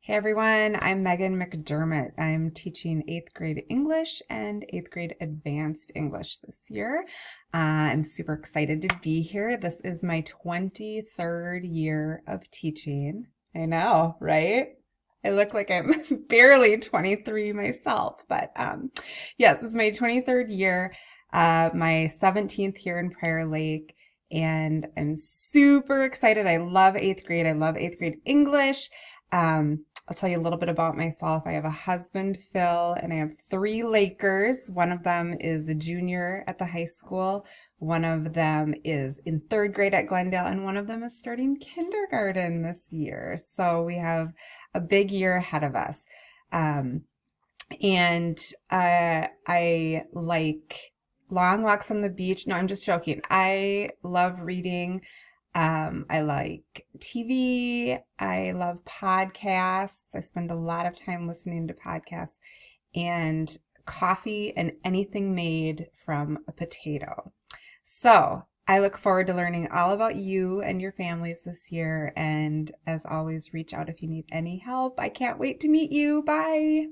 Hey everyone, I'm Megan McDermott. I'm teaching 8th grade English and 8th grade advanced English this year. I'm super excited to be here. This is my 23rd year of teaching. I know, right? I look like I'm barely 23 myself, but yes, it's my 23rd year, my 17th year in Prior Lake, and I'm super excited. I love 8th grade. I love 8th grade English. I'll tell you a little bit about myself. I have a husband, Phil, and I have three Lakers. One of them is a junior at the high school. One of them is in third grade at Glendale, and one of them is starting kindergarten this year. So we have a big year ahead of us. Um, and I like long walks on the beach. No, I'm just joking. I love reading. I like TV. I love podcasts. I spend a lot of time listening to podcasts and coffee and anything made from a potato. So I look forward to learning all about you and your families this year. And as always, reach out if you need any help. I can't wait to meet you. Bye.